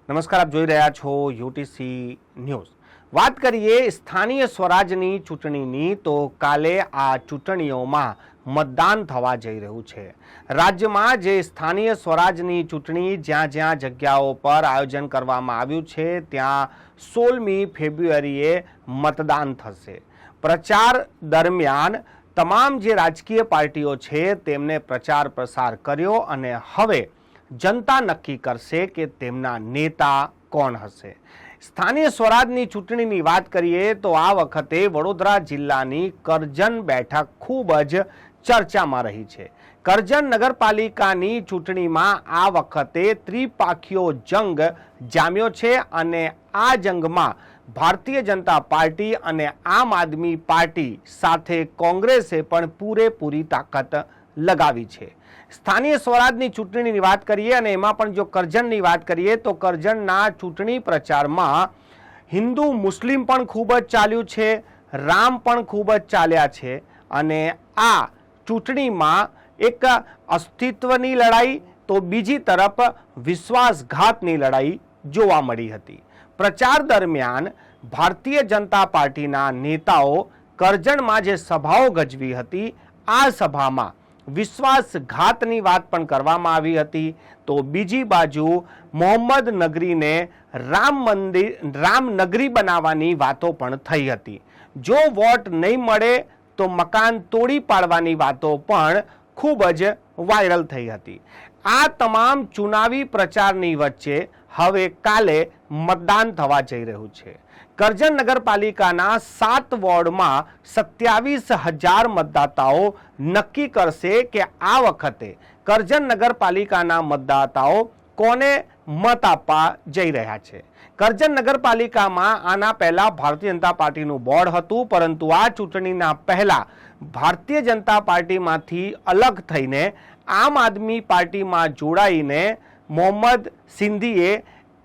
નમસ્કાર, આપ જોઈ રહ્યા છો યુટીસી ન્યૂઝ। વાત કરીએ સ્થાનીય સ્વરાજની ચૂંટણીની તો કાલે આ ચૂંટણીઓમાં મતદાન થવા જઈ રહ્યું છે। રાજ્યમાં જે સ્થાનીય સ્વરાજની ચૂંટણી જ્યાં જ્યાં જગ્યાઓ પર આયોજન કરવામાં આવ્યું છે ત્યાં 16મી ફેબ્રુઆરીએ મતદાન થશે। પ્રચાર દરમિયાન તમામ જે રાજકીય પાર્ટીઓ છે તેમને પ્રચાર પ્રસાર કર્યો અને હવે जनता नक्की करशे के तेमना नेता कोण हशे। स्थानीय स्वराजनी चूंटणीनी वात करीए तो आ वखते वडोदरा जिल्लानी करजन बेठक खूब ज चर्चामां रही छे। करजन नगरपालिकानी चूंटणीमां आ वखते त्रिपाखीयो जंग जाम्यो छे अने आ जंगमां भारतीय जनता पार्टी अने आम आदमी पार्टी साथे कोंग्रेसे पण पूरेपूरी ताकत लगावी छे। स्थानीय स्वराजनी चूंटणीनी वात करीए अने एमां पण जो करजननी वात करीए तो करजनना चूंटणी प्रचारमां हिंदू मुस्लिम पण खूब ज चाल्युं छे, राम पण खूब ज चाल्या छे अने आ चूंटणीमां एक अस्तित्वनी लड़ाई तो बीजी तरफ विश्वासघातनी लड़ाई जोवा मळी हती। प्रचार दरमियान भारतीय जनता पार्टीना नेताओ करजणमां जे सभाओ गजवी हती आ सभामां विश्वासघातनी वात पण करवामां आवी हती तो बीजी बाजू मोहम्मद नगरीने राम नगरी बनाववानी वातो पण थई हती। जो वोट नहीं मळे तो मकान तोड़ी पाडवानी वातो पण खूब ज वायरल थई हती। आ तमाम चुनावी प्रचारनी वच्चे हवे काले मतदान थवा जई रह्युं छे। करजन नगरपालिकाना 7 वोर्डमां 27,000 मतदाताओ नक्की करशे के आ वखते करजन नगरपालिकाना मतदाताओ कोने मत आपवा जई रह्या छे। करजन नगरपालिकामां आना पहला भारतीय जनता पार्टीनुं बोर्ड हतुं, परंतु आ चूंटणीना पहला भारतीय जनता पार्टीमांथी अलग थईने आम आदमी पार्टीमां जोडाईने मोहम्मद सिंधीए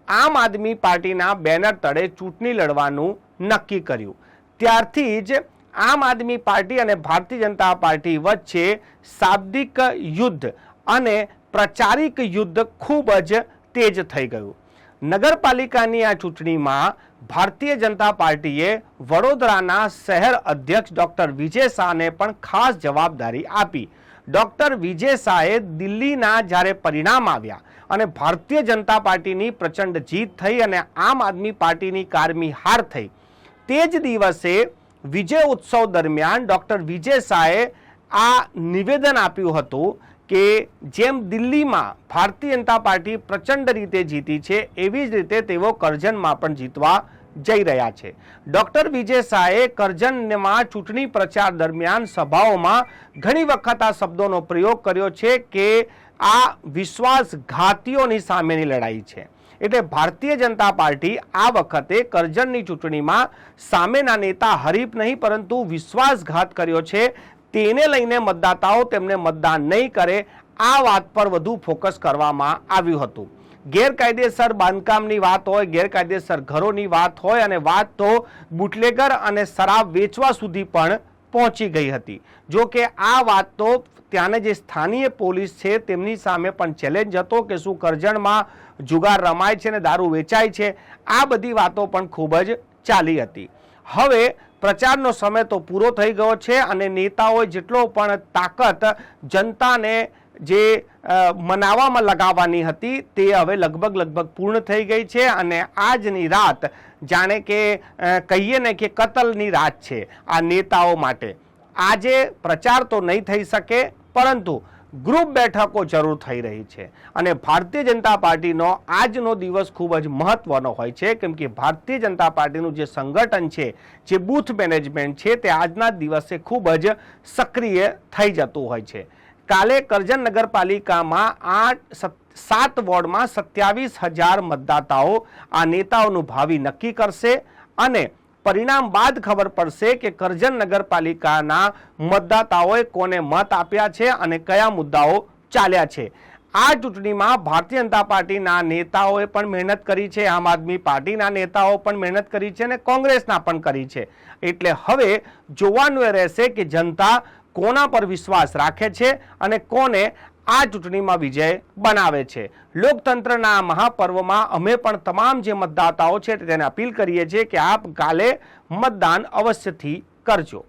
आम आदमी पार्टीना बेनर तळे चूंटणी लड़वानुं नक्की कर्युं। त्यारथी ज आम आदमी पार्टी अने भारतीय जनता पार्टी वच्चे शाब्दिक युद्ध अने प्रचारिक युद्ध खूब ज तेज थई गयुं। नगरपालिकानी आ चूंटणीमां भारतीय जनता पार्टीए वडोदराना शहर अध्यक्ष डॉक्टर विजय शाहने पण खास जवाबदारी आपी। डॉक्टर विजय शाहे दिल्लीना ज्यारे परिणाम आव्या अने भारतीय जनता पार्टीनी प्रचंड जीत थई अने आम आदमी पार्टीनी कारमी हार थई ते ज दिवसे विजय उत्सव दरमियान डॉक्टर विजय शाहे आ निवेदन आप्युं हतुं के जेम दिल्लीमां भारतीय जनता पार्टी प्रचंड रीते जीती छे एवी ज रीते तेओ करजनमां पण जीतवा जई रह्या छे। डॉक्टर विजय शाहे करजनमां चूंटणी प्रचार दरमियान सभाओमां घणी वखत आ शब्दोनो प्रयोग कर्यो छे के आ विश्वासघातीओनी सामेनी लड़ाई छे। एटले भारतीय जनता पार्टी आ वखते करजननी चूंटणीमां सामेना नेता हरीफ नहीं परंतु विश्वासघात कर्यो छे तेने लईने मतदाताओ तेमने मतदान नहीं करे आ वात पर वधु फोकस करवामां आव्युं हतुं। गैरकायदेसर बांधकामनी वात होय, गैरकायदेसर घरोनी वात होय अने वात तो बूटलेगर अने शराब वेचवा सुधी पण पहोंची गई हती। जो के आ वात तो त्याने जे स्थानीय पोलीस छे तेमनी सामे पण चेलेंज हतो के शुं करजणमां जुगार रमाय छे ने दारू वेचाय छे। आ बधी वातो पण खूब ज चाली हती। हवे प्रचारनो समय तो पूरो थई गयो छे अने नेताओए जेटलो पण ताकत जनताने जे मनावामां लगाववानी हती ते हवे लगभग पूर्ण थई गई छे अने आजनी रात जाणे के कहीए ने के कतलनी रात छे आ नेताओ माटे। आजे प्रचार तो नहीं थई शके परंतु ग्रुप बैठको जरूर थई रही छे अने भारतीय जनता पार्टीनो आजनो दिवस खूब ज महत्वनो होय छे केम के भारतीय जनता पार्टीनुं जे संगठन छे जे बूथ मैनेजमेंट छे ते आजना दिवसे खूब ज सक्रिय थई जतुं होय छे। काले करजन नगरपालिकामां 7 वोर्डमां 27,000 मतदाताओ आ नेताओनुं भावी नक्की करशे अने परिणाम बाद खबर पड़शे के करजन नगरपालिकाना मतदाताओए कोने मत आप्या छे अने कया मुद्दाओ चाल्या छे। आ चूंटणीमां भारतीय जनता पार्टीना नेताओए पण मेहनत करी छे, आम आदमी पार्टीना नेताओ पण मेहनत करी छे अने कोंग्रेसना पण करी छे। एटले हवे जोवानुं रहेशे के जनता कोना पर विश्वास राखे छे अने कोने આ ચૂંટણીમાં વિજય બનાવે છે. લોકતંત્રના આ મહાપર્વમાં અમે પણ તમામ જે મતદાતાઓ છે તેને અપીલ કરીએ છીએ કે આપ કાલે મતદાન અવશ્યથી કરજો.